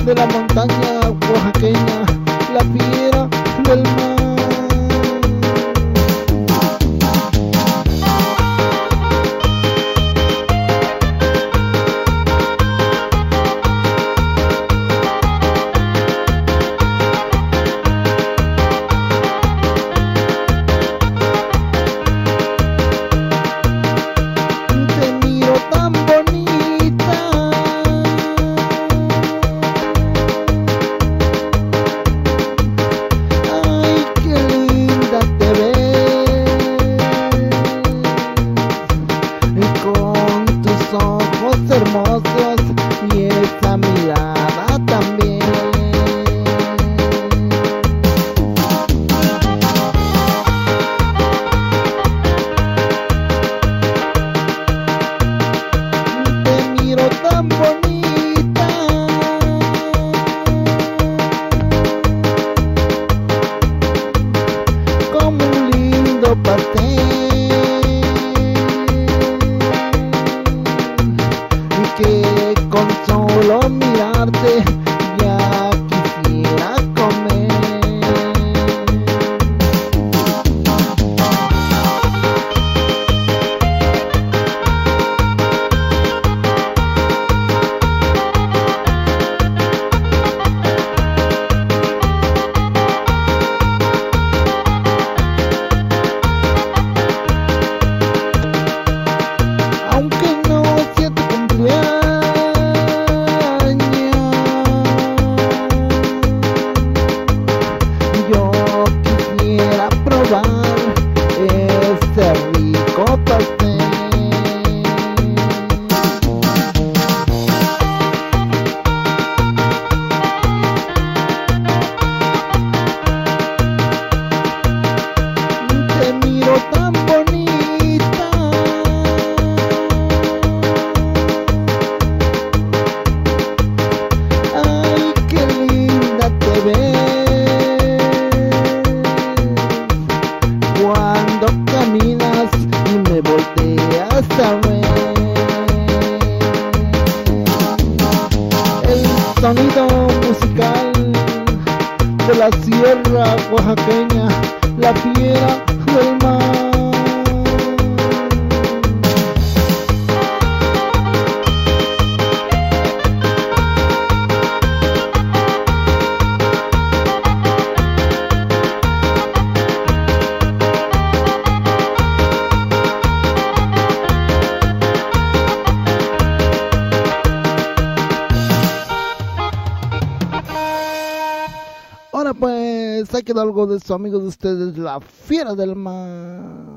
de la montaña oaxaqueña, la fiera del mar. Hermosos y esa mirada también. Te miro tan bonita, como un lindo pastel, que con solo mirarte ya quisiera comer. Aunque no sea tu cumpleaños, yo quisiera probar ese rico pastel. Te miro tan bonita, ay, qué linda te ves cuando caminas y me volteas a ver. El sonido musical de la sierra oaxaqueña, la fiera del mar. Ahora pues, ahí quedó algo de su amigo de ustedes, la fiera del mar.